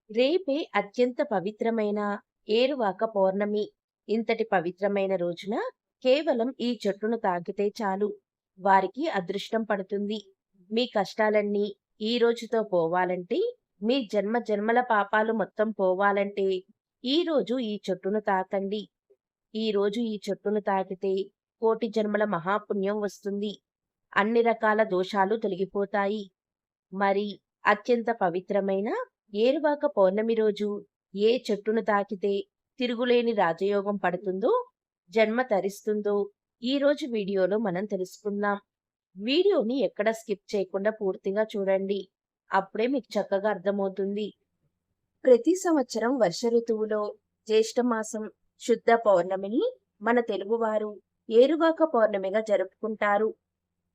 రేపే అత్యంత పవిత్రమైన ఏరువాక పౌర్ణమి. ఇంతటి పవిత్రమైన రోజున కేవలం ఈ చెట్టును తాకితే చాలు వారికి అదృష్టం పడుతుంది. మీ కష్టాలన్నీ ఈ రోజుతో పోవాలంటే, మీ జన్మ జన్మల పాపాలు మొత్తం పోవాలంటే ఈ రోజు ఈ చెట్టును తాకండి. ఈ రోజు ఈ చెట్టును తాకితే కోటి జన్మల మహాపుణ్యం వస్తుంది. అన్ని రకాల దోషాలు తొలగిపోతాయి. మరి అత్యంత పవిత్రమైన ఏరువాక పౌర్ణమి రోజు ఏ చెట్టును తాకితే తిరుగులేని రాజయోగం పడుతుందో, జన్మ తరిస్తుందో ఈ రోజు వీడియోలో మనం తెలుసుకుందాం. వీడియోని ఎక్కడ స్కిప్ చేయకుండా పూర్తిగా చూడండి. అప్పుడే మీకు చక్కగా అర్థమవుతుంది. ప్రతి సంవత్సరం వర్ష ఋతువులో జ్యేష్ఠ మాసం శుద్ధ పౌర్ణమిని మన తెలుగువారు ఏరువాక పౌర్ణమిగా జరుపుకుంటారు.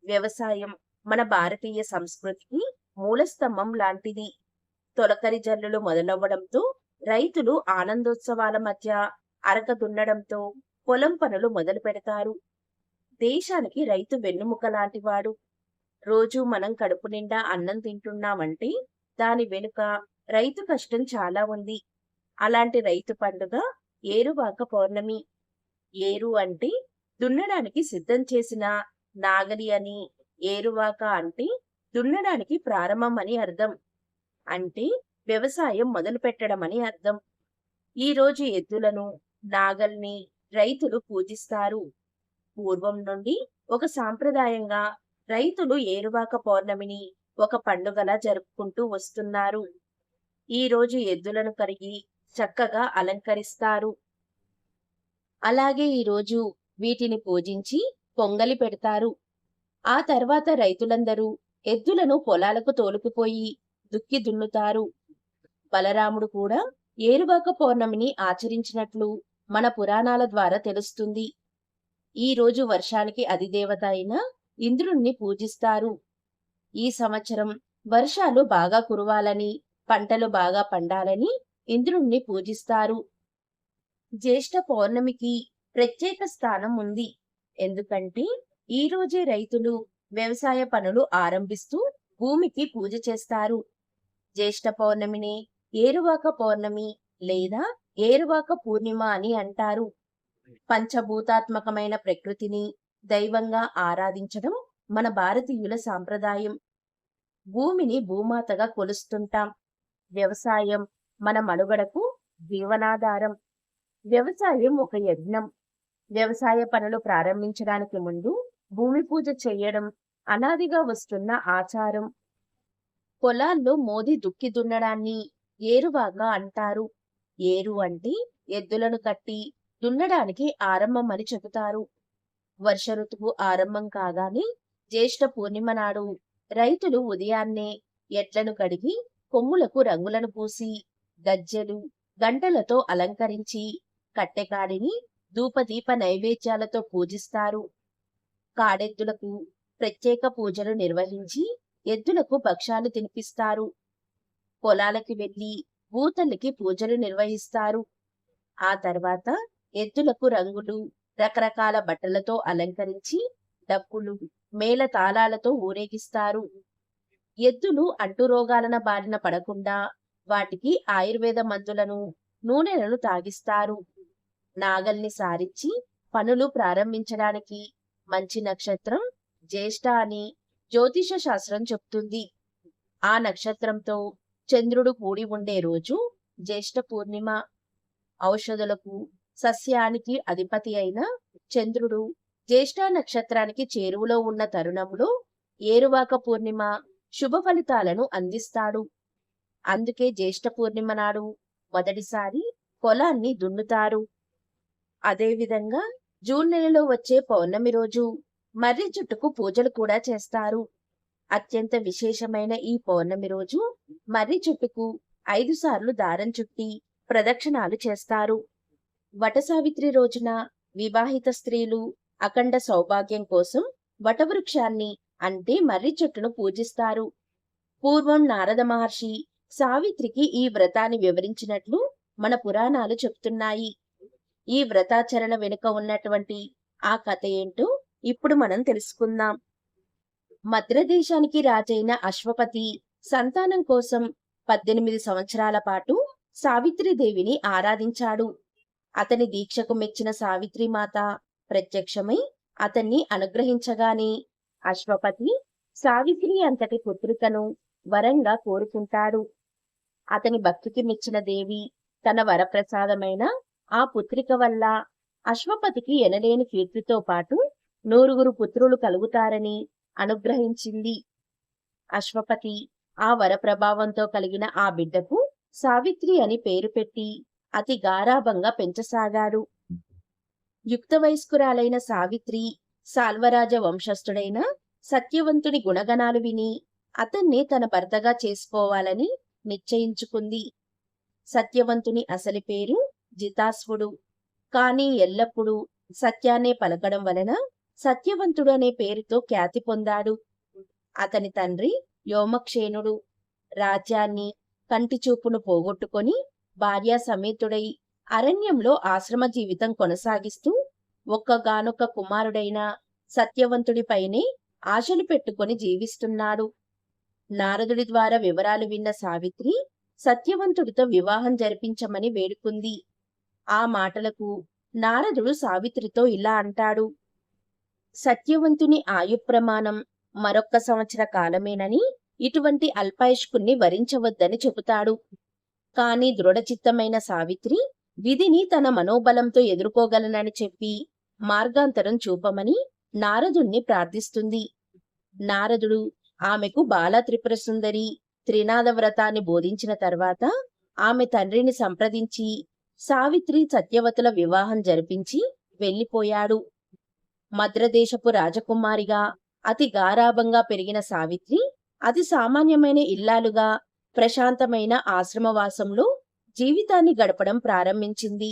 వ్యవసాయం మన భారతీయ సంస్కృతికి మూలస్తంభం లాంటిది. తొలకరి జల్లులు మొదలవ్వడంతో రైతులు ఆనందోత్సవాల మధ్య అరక దున్నడంతో పొలం పనులు మొదలు పెడతారు. దేశానికి రైతు వెన్నుముక లాంటివాడు. రోజు మనం కడుపు నిండా అన్నం తింటున్నామంటే దాని వెనుక రైతు కష్టం చాలా ఉంది. అలాంటి రైతు పండుగ ఏరువాక పౌర్ణమి. ఏరు అంటే దున్నడానికి సిద్ధం చేసిన నాగలి అని, ఏరువాక అంటే దున్నడానికి ప్రారంభం అని అర్థం. అంటే వ్యవసాయం మొదలు పెట్టడమని అర్థం. ఈ రోజు ఎద్దులను, నాగల్ని రైతులు పూజిస్తారు. పూర్వం నుండి ఒక సాంప్రదాయంగా రైతులు ఏరువాక పౌర్ణమిని ఒక పండుగలా జరుపుకుంటూ వస్తున్నారు. ఈ రోజు ఎద్దులను కడిగి చక్కగా అలంకరిస్తారు. అలాగే ఈ రోజు వీటిని పూజించి పొంగలి పెడతారు. ఆ తర్వాత రైతులందరూ ఎద్దులను పొలాలకు తోలుకుపోయి దుక్కి దున్నుతారు. బలరాముడు కూడా ఏరువాక పౌర్ణమిని ఆచరించినట్లు మన పురాణాల ద్వారా తెలుస్తుంది. ఈ రోజు వర్షానికి అధిదేవత అయిన ఇంద్రుణ్ణి పూజిస్తారు. ఈ సంవత్సరం వర్షాలు బాగా కురవాలని, పంటలు బాగా పండాలని ఇంద్రుణ్ణి పూజిస్తారు. జ్యేష్ఠ పౌర్ణమికి ప్రత్యేక స్థానం ఉంది. ఎందుకంటే ఈ రోజే రైతులు వ్యవసాయ పనులు ఆరంభిస్తూ భూమికి పూజ చేస్తారు. జ్యేష్ఠ పౌర్ణమిని ఏరువాక పౌర్ణమి లేదా ఏరువాక పూర్ణిమ అని అంటారు. పంచభూతాత్మకమైన ప్రకృతిని దైవంగా ఆరాధించడం మన భారతీయుల సాంప్రదాయం. భూమిని భూమాతగా కొలుస్తుంటాం. వ్యవసాయం మన మనుగడకు జీవనాధారం. వ్యవసాయం ఒక యజ్ఞం. వ్యవసాయ పనులు ప్రారంభించడానికి ముందు భూమి పూజ చేయడం అనాదిగా వస్తున్న ఆచారం. పొలాల్లో మోది దుక్కి దున్నడాన్ని ఏరువాక అంటారు. ఏరు అంటే ఎద్దులను కట్టి దున్నడానికి ఆరంభం అని చెబుతారు. వర్ష ఋతువు ఆరంభం కాగానే జ్యేష్ఠ పూర్ణిమ నాడు రైతులు ఉదయాన్నే ఎడ్లను కడిగి కొమ్ములకు రంగులను పూసి గజ్జెలు గంటలతో అలంకరించి కట్టెకాడిని ధూపదీప నైవేద్యాలతో పూజిస్తారు. కాడెద్దులకు ప్రత్యేక పూజలు నిర్వహించి ఎద్దులకు భక్ష్యాలు తినిపిస్తారు. పొలాలకి వెళ్లి భూతల్లికి పూజలు నిర్వహిస్తారు. ఆ తర్వాత ఎద్దులకు రంగులు, రకరకాల బట్టలతో అలంకరించి డప్పులు, మేళ తాళాలతో ఊరేగిస్తారు. ఎద్దులు అంటురోగాలన బారిన పడకుండా వాటికి ఆయుర్వేద మందులను, నూనెలను తాగిస్తారు. నాగల్ని సారించి పనులు ప్రారంభించడానికి మంచి నక్షత్రం జ్యేష్ఠ అని జ్యోతిష శాస్త్రం చెప్తుంది. ఆ నక్షత్రంతో చంద్రుడు కూడి ఉండే రోజు జ్యేష్ఠ పూర్ణిమ. ఔషధులకు, సస్యానికి అధిపతి అయిన చంద్రుడు జ్యేష్ఠ నక్షత్రానికి చేరువలో ఉన్న తరుణంలో ఏరువాక పూర్ణిమ శుభ ఫలితాలను అందిస్తాడు. అందుకే జ్యేష్ఠ పూర్ణిమ నాడు మొదటిసారి పొలాన్ని దున్నుతారు. అదేవిధంగా జూన్ నెలలో వచ్చే పౌర్ణమి రోజు మర్రి చెట్టుకు పూజలు కూడా చేస్తారు. అత్యంత విశేషమైన ఈ పౌర్ణమి రోజు మర్రి చెట్టుకు 5 సార్లు దారం చుట్టి ప్రదక్షిణాలు చేస్తారు. వటసావిత్రి రోజున వివాహిత స్త్రీలు అఖండ సౌభాగ్యం కోసం వటవృక్షాన్ని అంటే మర్రి చెట్టును పూజిస్తారు. పూర్వం నారద మహర్షి సావిత్రికి ఈ వ్రతాన్ని వివరించినట్లు మన పురాణాలు చెప్తున్నాయి. ఈ వ్రతాచరణ వెనుక ఉన్నటువంటి ఆ కథ ఏంటో ఇప్పుడు మనం తెలుసుకుందాం. మద్రదేశానికి రాజైన అశ్వపతి సంతానం కోసం 18 సంవత్సరాల పాటు సావిత్రీదేవిని ఆరాధించాడు. అతని దీక్షకు మెచ్చిన సావిత్రిమాత ప్రత్యక్షమై అతన్ని అనుగ్రహించగానే అశ్వపతి సావిత్రి అంతటి పుత్రికను వరంగా కోరుకుంటాడు. అతని భక్తికి మెచ్చిన దేవి తన వరప్రసాదమైన ఆ పుత్రిక వల్ల అశ్వపతికి ఎనలేని కీర్తితో పాటు 9 పుత్రులు కలుగుతారని అనుగ్రహించింది. అశ్వపతి ఆ వరప్రభావంతో కలిగిన ఆ బిడ్డకు సావిత్రి అని పేరు పెట్టి అతి గారాభంగా పెంచసాగాడు. యుక్త వయస్కురాలైన సావిత్రి సాల్వరాజ వంశస్థుడైన సత్యవంతుని గుణగణాలు విని అతన్ని తన భర్తగా చేసుకోవాలని నిశ్చయించుకుంది. సత్యవంతుని అసలు పేరు జితాస్వుడు. కాని ఎల్లప్పుడూ సత్యాన్నే పలకడం వలన సత్యవంతుడు అనే పేరుతో ఖ్యాతి పొందాడు. అతని తండ్రి వ్యోమక్షేణుడు రాజ్యాన్ని కంటి చూపును పోగొట్టుకొని భార్యా సమేతుడై అరణ్యంలో ఆశ్రమ జీవితం కొనసాగిస్తూ ఒక్కగానొక్క కుమారుడైన సత్యవంతుడిపైనే ఆశలు పెట్టుకొని జీవిస్తున్నాడు. నారదుడి ద్వారా వివరాలు విన్న సావిత్రి సత్యవంతుడితో వివాహం జరిపించమని వేడుకుంది. ఆ మాటలకు నారదుడు సావిత్రితో ఇలా అంటాడు: సత్యవంతుని ఆయుప్రమాణం మరొక్క సంవత్సర కాలమేనని, ఇటువంటి అల్పాయుష్కుణ్ణి వరించవద్దని చెబుతాడు. కాని దృఢచిత్తమైన సావిత్రి విధిని తన మనోబలంతో ఎదుర్కోగలనని చెప్పి మార్గాంతరం చూపమని నారదుణ్ణి ప్రార్థిస్తుంది. నారదుడు ఆమెకు బాలా త్రిపుర సుందరి త్రినాద వ్రతాన్ని బోధించిన తర్వాత ఆమె తండ్రిని సంప్రదించి సావిత్రి సత్యవతుల వివాహం జరిపించి వెళ్లిపోయాడు. మద్రదేశపు రాజకుమారిగా అతి గారాభంగా పెరిగిన సావిత్రి అతి సామాన్యమైన ఇల్లాలుగా ప్రశాంతమైన ఆశ్రమవాసంలో జీవితాన్ని గడపడం ప్రారంభించింది.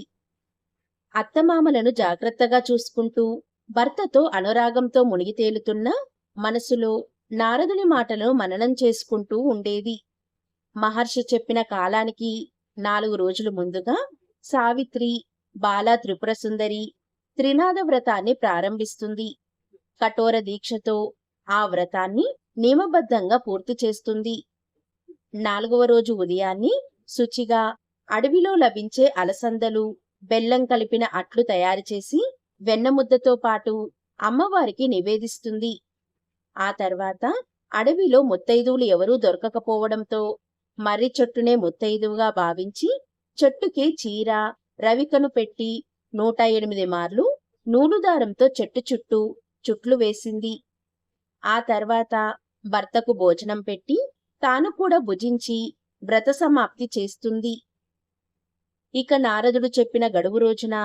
అత్తమామలను జాగ్రత్తగా చూసుకుంటూ భర్తతో అనురాగంతో మునిగి తేలుతున్న మనసులో నారదుని మాటలను మననం చేసుకుంటూ ఉండేది. మహర్షి చెప్పిన కాలానికి 4 రోజులు ముందుగా సావిత్రి బాలా త్రిపుర సుందరి త్రినాద వ్రతాన్ని ప్రారంభిస్తుంది. కఠోర దీక్షతో ఆ వ్రతాన్ని నియమబద్ధంగా పూర్తి చేస్తుంది. 4వ రోజు ఉదయాన్ని శుచిగా అడవిలో లభించే అలసందలు, బెల్లం కలిపిన అట్లు తయారు చేసి వెన్నముద్దతో పాటు అమ్మవారికి నివేదిస్తుంది. ఆ తర్వాత అడవిలో ముత్తైదువులు ఎవరూ దొరకకపోవడంతో మర్రి చెట్టునే ముత్తైదువుగా భావించి చెట్టుకి చీర, రవికను పెట్టి 108 మార్లు నూలుదారంతో చెట్టు చుట్టూ చుట్లు వేసింది. ఆ తర్వాత భర్తకు భోజనం పెట్టి తాను కూడా భుజించి వ్రత సమాప్తి చేస్తుంది. ఇక నారదుడు చెప్పిన గడువు రోజున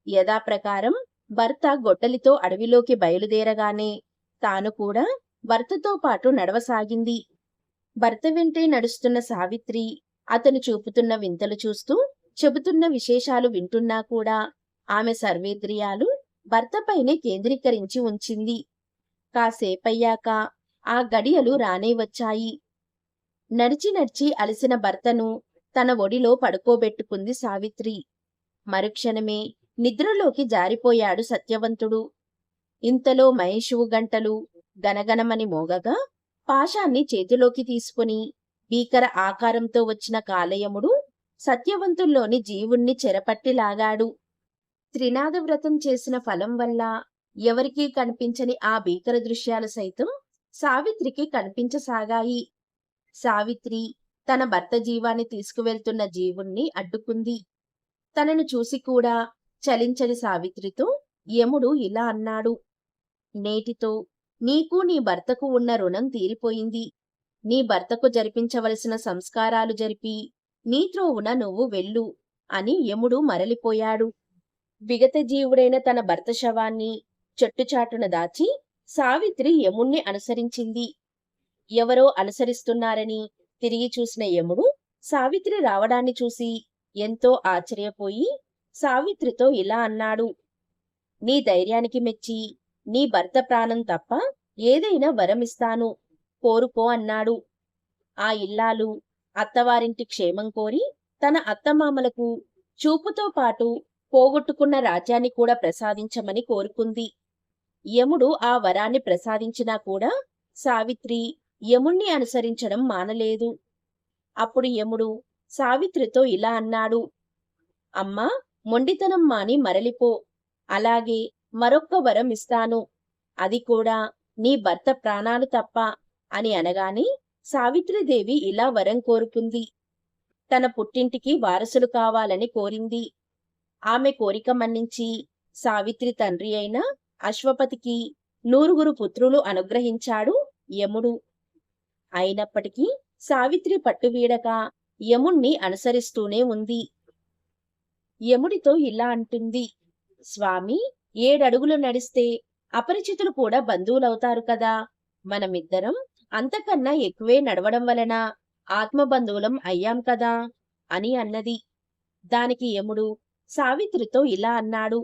యథాప్రకారం భర్త గొడ్డలితో అడవిలోకి బయలుదేరగానే తాను కూడా భర్తతో పాటు నడవసాగింది. భర్త వెంటే నడుస్తున్న సావిత్రి అతను చూపుతున్న వింతలు చూస్తూ చెబుతున్న విశేషాలు వింటున్నా కూడా ఆమె సర్వేంద్రియాలు భర్తపైనే కేంద్రీకరించి ఉంచింది. కాసేపయ్యాక ఆ గడియలు రానే వచ్చాయి. నడిచి నడిచి అలసిన భర్తను తన ఒడిలో పడుకోబెట్టుకుంది సావిత్రి. మరుక్షణమే నిద్రలోకి జారిపోయాడు సత్యవంతుడు. ఇంతలో మహేషువు గంటలు గనగనమని మోగగా పాశాన్ని చేతిలోకి తీసుకుని భీకర ఆకారంతో వచ్చిన కాలయముడు సత్యవంతుల్లోని జీవుణ్ణి చెరపట్టి లాగాడు. త్రినాద వ్రతం చేసిన ఫలం వల్ల ఎవరికీ కనిపించని ఆ భీకర దృశ్యాలు సైతం సావిత్రికి కనిపించసాగాయి. సావిత్రి తన భర్త జీవాన్ని తీసుకువెళ్తున్న జీవుణ్ణి అడ్డుకుంది. తనను చూసి కూడా చలించని సావిత్రితో యముడు ఇలా అన్నాడు: నేటితో నీకు నీ భర్తకు ఉన్న రుణం తీరిపోయింది. నీ భర్తకు జరిపించవలసిన సంస్కారాలు జరిపి నీ త్రోవున నువ్వు వెళ్ళు అని యముడు మరలిపోయాడు. విగత జీవుడైన తన భర్త శవాన్ని చెట్టుచాటున దాచి సావిత్రి యముణ్ణి అనుసరించింది. ఎవరో అనుసరిస్తున్నారని తిరిగి చూసిన యముడు సావిత్రి రావడాన్ని చూసి ఎంతో ఆశ్చర్యపోయి సావిత్రితో ఇలా అన్నాడు: నీ ధైర్యానికి మెచ్చి నీ భర్త ప్రాణం తప్ప ఏదైనా వరమిస్తాను, కోరుకో అన్నాడు. ఆ ఇల్లాలు అత్తవారింటి క్షేమం కోరి తన అత్తమామలకు చూపుతో పాటు పోగొట్టుకున్న రాజ్యాన్ని కూడా ప్రసాదించమని కోరుకుంది. యముడు ఆ వరాన్ని ప్రసాదించినా కూడా సావిత్రి యముణ్ణి అనుసరించడం మానలేదు. అప్పుడు యముడు సావిత్రితో ఇలా అన్నాడు. అమ్మా, మొండితనం మాని మరలిపో. అలాగే మరొక్క వరం ఇస్తాను. అది కూడా నీ భర్త ప్రాణాలు తప్ప అని అనగానే సావిత్రిదేవి ఇలా వరం కోరుకుంది. తన పుట్టింటికి వారసులు కావాలని కోరింది. ఆమె కోరిక మన్నించి సావిత్రి తండ్రి అయిన అశ్వపతికి 9 పుత్రులు అనుగ్రహించాడు యముడు. అయినప్పటికీ సావిత్రి పట్టువీడక యముణ్ణి అనుసరిస్తూనే ఉంది. యముడితో ఇలా అంటుంది. స్వామి, 7 అడుగులు నడిస్తే అపరిచితులు కూడా బంధువులవుతారు కదా. మనమిద్దరం అంతకన్నా ఎక్కువే నడవడం వలన ఆత్మబంధువులం అయ్యాం కదా అని అన్నది. దానికి యముడు సావిత్రితో ఇలా అన్నాడు.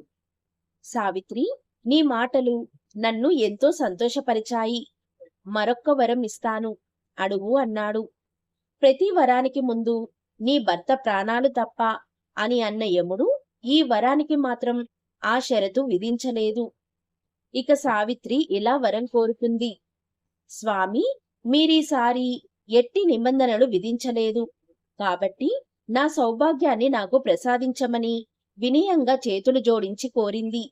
సావిత్రి, నీ మాటలు నన్ను ఎంతో సంతోషపరిచాయి. మరొక్క వరం ఇస్తాను, అడుగు అన్నాడు. ప్రతి వరానికి ముందు నీ భర్త ప్రాణాలు తప్ప అని అన్న యముడు ఈ వరానికి మాత్రం ఆ షరతు విధించలేదు. ఇక సావిత్రి ఇలా వరం కోరుకుంది. స్వామి, మీరీసారి ఎట్టి నిబంధనలు విధించలేదు కాబట్టి నా సౌభాగ్యాన్ని నాకు ప్రసాదించమని వినయంగా చేతులు జోడించి కోరింది.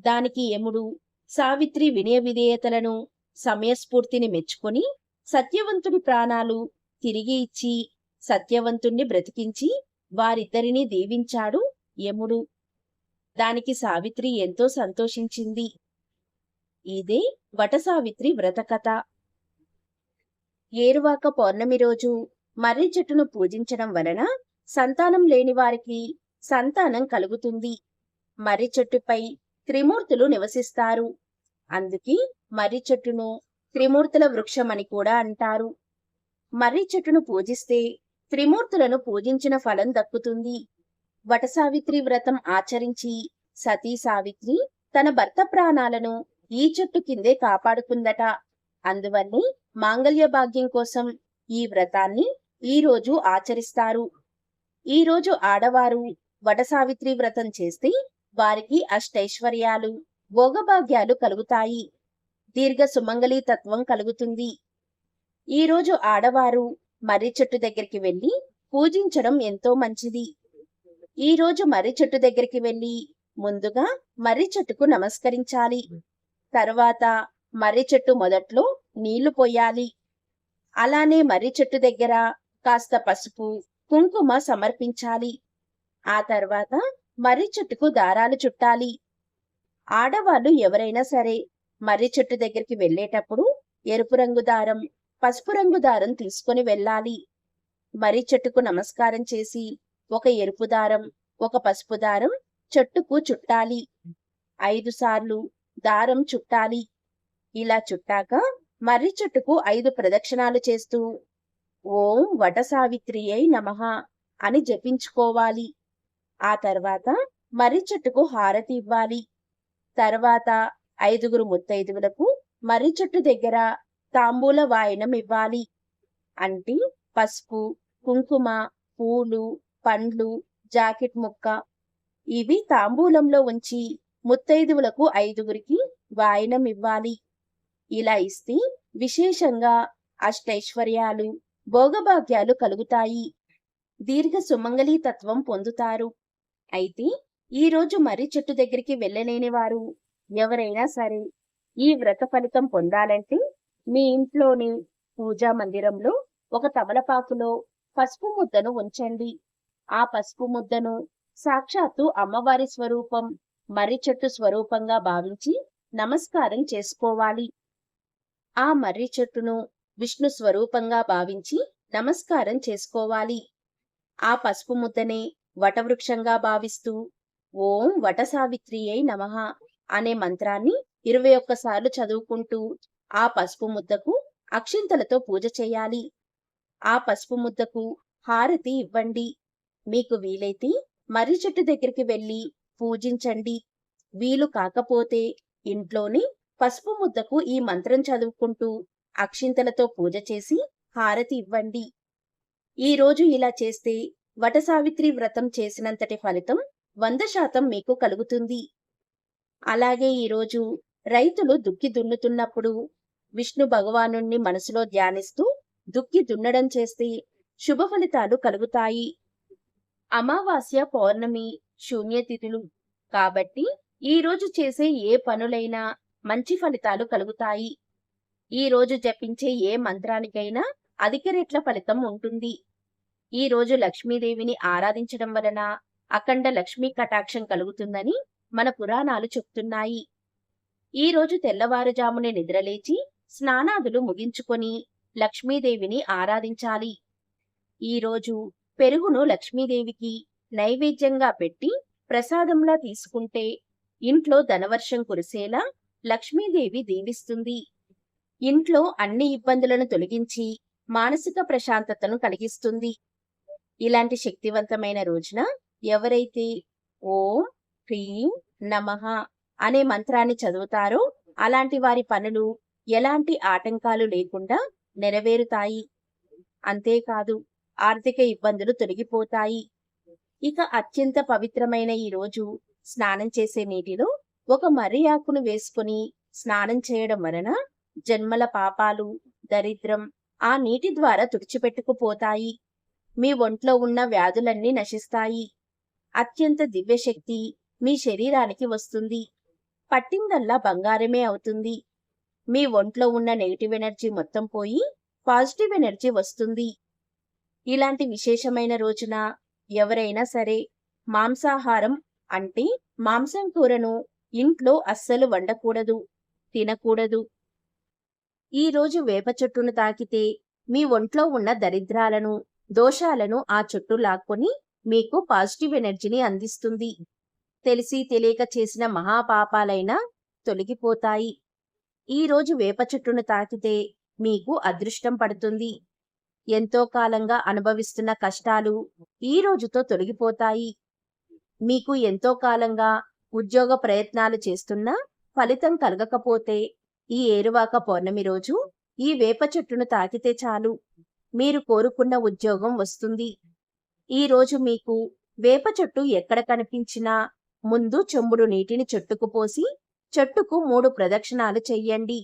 దానికి యముడు సావిత్రి వినయ విధేయతలను, సమయస్ఫూర్తిని మెచ్చుకొని సత్యవంతుడి ప్రాణాలు తిరిగి ఇచ్చి సత్యవంతుణ్ణి బ్రతికించి వారిద్దరినీ దీవించాడు యముడు. దానికి సావిత్రి ఎంతో సంతోషించింది. ఇదే వటసావిత్రి వ్రతకథ. ఏరువాక పౌర్ణమి రోజు మర్రి చెట్టును పూజించడం వలన సంతానం లేని వారికి సంతానం కలుగుతుంది. మర్రి చెట్టుపై త్రిమూర్తులు నివసిస్తారు. అందుకే మర్రి చెట్టును త్రిమూర్తుల వృక్షమని కూడా అంటారు. మర్రి చెట్టును పూజిస్తే త్రిమూర్తులను పూజించిన ఫలం దక్కుతుంది. వటసావిత్రి వ్రతం ఆచరించి సతీ సావిత్రి తన భర్త ప్రాణాలను ఈ చెట్టు కిందే కాపాడుకుందట. అందువల్లే మాంగళ్య భాగ్యం కోసం ఈ వ్రతాన్ని ఈ రోజు ఆచరిస్తారు. ఈ రోజు ఆడవారు వటసావిత్రి వ్రతం చేస్తే వారికి అష్టైశ్వర్యాలు, భోగభాగ్యాలు కలుగుతాయి. దీర్ఘ సుమంగళీ తత్వం కలుగుతుంది. ఈ రోజు ఆడవారు మర్రి చెట్టు దగ్గరికి వెళ్లి పూజించడం ఎంతో మంచిది. ఈ రోజు మర్రి చెట్టు దగ్గరికి వెళ్లి ముందుగా మర్రి చెట్టుకు నమస్కరించాలి. తర్వాత మర్రి చెట్టు మొదట్లో నీళ్లు పోయాలి. అలానే మర్రి చెట్టు దగ్గర కాస్త పసుపు, కుంకుమ సమర్పించాలి. ఆ తర్వాత మర్రి చెట్టుకు దారాలు చుట్టాలి. ఆడవాళ్ళు ఎవరైనా సరే మర్రి చెట్టు దగ్గరికి వెళ్లేటప్పుడు ఎరుపు రంగు దారం, పసుపు రంగు దారం తీసుకొని వెళ్ళాలి. మర్రి చెట్టుకు నమస్కారం చేసి ఒక ఎరుపు దారం, ఒక పసుపు దారం చెట్టుకు చుట్టాలి. 5 సార్లు దారం చుట్టాలి. ఇలా చుట్టాక మర్రి చెట్టుకు 5 ప్రదక్షిణాలు చేస్తూ ఓం వటసావిత్రియై నమః అని జపించుకోవాలి. ఆ తర్వాత మర్రి చెట్టుకు హారతి ఇవ్వాలి. తర్వాత 5 ముత్తైదువులకు మర్రి చెట్టు దగ్గర తాంబూల వాయనం ఇవ్వాలి. అంటే పసుపు, కుంకుమ, పూలు, పండ్లు, జాకెట్ ముక్క ఇవి తాంబూలంలో ఉంచి ముత్తైదువులకు 5గురికి వాయనం ఇవ్వాలి. ఇలా ఇస్తే విశేషంగా అష్టైశ్వర్యాలు, భోగభాగ్యాలు కలుగుతాయి. దీర్ఘ సుమంగళీ తత్వం పొందుతారు. అయితే ఈ రోజు మర్రి చెట్టు దగ్గరికి వెళ్ళలేని వారు ఎవరైనా సరే ఈ వ్రత ఫలితం పొందాలంటే మీ ఇంట్లోని పూజా మందిరంలో ఒక తమలపాకులో పసుపు ముద్దను ఉంచండి. ఆ పసుపు ముద్దను సాక్షాత్తు అమ్మవారి స్వరూపం మర్రి చెట్టు స్వరూపంగా భావించి నమస్కారం చేసుకోవాలి. ఆ మర్రి చెట్టును విష్ణు స్వరూపంగా భావించి నమస్కారం చేసుకోవాలి. ఆ పసుపు ముద్దనే వటవృక్షంగా భావిస్తూ ఓం వటసావిత్రియై నమః అనే మంత్రాన్ని 21 సార్లు చదువుకుంటూ ఆ పసుపు ముద్దకు అక్షింతలతో పూజ చేయాలి. ఆ పసుపు ముద్దకు హారతి ఇవ్వండి. మీకు వీలైతే మర్రి చెట్టు దగ్గరికి వెళ్లి పూజించండి. వీలు కాకపోతే ఇంట్లోనే పసుపు ముద్దకు ఈ మంత్రం చదువుకుంటూ అక్షింతలతో పూజ చేసి హారతి ఇవ్వండి. ఈ రోజు ఇలా చేస్తే వటసావిత్రి వ్రతం చేసినంతటి ఫలితం 100% మీకు కలుగుతుంది. అలాగే ఈరోజు రైతులు దుక్కి దున్నుతున్నప్పుడు విష్ణు భగవానుణ్ణి మనసులో ధ్యానిస్తూ దుక్కి దున్నడం చేస్తే శుభ ఫలితాలు కలుగుతాయి. అమావాస్య, పౌర్ణమి, శూన్యతిథులు కాబట్టి ఈ రోజు చేసే ఏ పనులైనా మంచి ఫలితాలు కలుగుతాయి. ఈ రోజు జపించే ఏ మంత్రానికైనా అధిక రెట్ల ఫలితం ఉంటుంది. ఈ రోజు లక్ష్మీదేవిని ఆరాధించడం వలన అఖండ లక్ష్మీ కటాక్షం కలుగుతుందని మన పురాణాలు చెప్తున్నాయి. ఈ రోజు తెల్లవారుజామునే నిద్రలేచి స్నానాదులు ముగించుకొని లక్ష్మీదేవిని ఆరాధించాలి. ఈ రోజు పెరుగును లక్ష్మీదేవికి నైవేద్యంగా పెట్టి ప్రసాదంలా తీసుకుంటే ఇంట్లో ధనవర్షం కురిసేలా లక్ష్మీదేవి దీవిస్తుంది. ఇంట్లో అన్ని ఇబ్బందులను తొలగించి మానసిక ప్రశాంతతను కలిగిస్తుంది. ఇలాంటి శక్తివంతమైన రోజున ఎవరైతే ఓం హ్రీం నమః అనే మంత్రాన్ని చదువుతారో అలాంటి వారి పనులు ఎలాంటి ఆటంకాలు లేకుండా నెరవేరుతాయి. అంతేకాదు ఆర్థిక ఇబ్బందులు తొలగిపోతాయి. ఇక అత్యంత పవిత్రమైన ఈ రోజు స్నానం చేసే నీటిలో ఒక మర్రి ఆకును వేసుకుని స్నానం చేయడం వలన జన్మల పాపాలు, దరిద్రం ఆ నీటి ద్వారా తుడిచిపెట్టుకుపోతాయి. మీ ఒంట్లో ఉన్న వ్యాధులన్నీ నశిస్తాయి. అత్యంత దివ్యశక్తి మీ శరీరానికి వస్తుంది. పట్టిందల్లా బంగారమే అవుతుంది. మీ ఒంట్లో ఉన్న నెగటివ్ ఎనర్జీ మొత్తం పోయి పాజిటివ్ ఎనర్జీ వస్తుంది. ఇలాంటి విశేషమైన రోజున ఎవరైనా సరే మాంసాహారం అంటే మాంసం కూరను ఇంట్లో అస్సలు వండకూడదు, తినకూడదు. ఈ రోజు వేప చెట్టును తాకితే మీ ఒంట్లో ఉన్న దరిద్రాలను, దోషాలను ఆ చెట్టు లాక్కొని మీకు పాజిటివ్ ఎనర్జీని అందిస్తుంది. తెలిసి తెలియక చేసిన మహాపాపాలైనా తొలగిపోతాయి. ఈ రోజు వేప చెట్టును తాకితే మీకు అదృష్టం పడుతుంది. ఎంతో కాలంగా అనుభవిస్తున్న కష్టాలు ఈ రోజుతో తొలగిపోతాయి. మీకు ఎంతో కాలంగా ఉద్యోగ ప్రయత్నాలు చేస్తున్నా ఫలితం కలగకపోతే ఈ ఏరువాక పౌర్ణమి రోజు ఈ వేప చెట్టును తాకితే చాలు, మీరు కోరుకున్న ఉద్యోగం వస్తుంది. ఈ రోజు మీకు వేప చెట్టు ఎక్కడ కనిపించినా ముందు చెంబుడు నీటిని చెట్టుకు పోసి చెట్టుకు 3 ప్రదక్షిణాలు చెయ్యండి.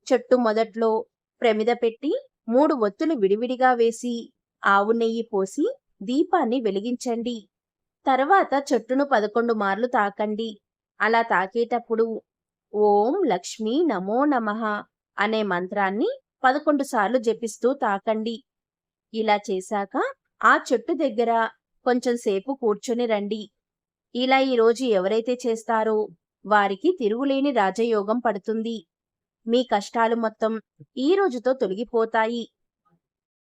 చెట్టు మొదట్లో ప్రమిద పెట్టి 3 ఒత్తులు విడివిడిగా వేసి ఆవు నెయ్యి పోసి దీపాన్ని వెలిగించండి. తర్వాత చెట్టును 11 మార్లు తాకండి. అలా తాకేటప్పుడు ఓం లక్ష్మీ నమో నమః అనే మంత్రాన్ని 11 సార్లు జపిస్తూ తాకండి. ఇలా చేశాక ఆ చెట్టు దగ్గర కొంచెం సేపు కూర్చొని రండి. ఇలా ఈ రోజు ఎవరైతే చేస్తారో వారికి తిరుగులేని రాజయోగం పడుతుంది. మీ కష్టాలు మొత్తం ఈ రోజుతో తొలగిపోతాయి.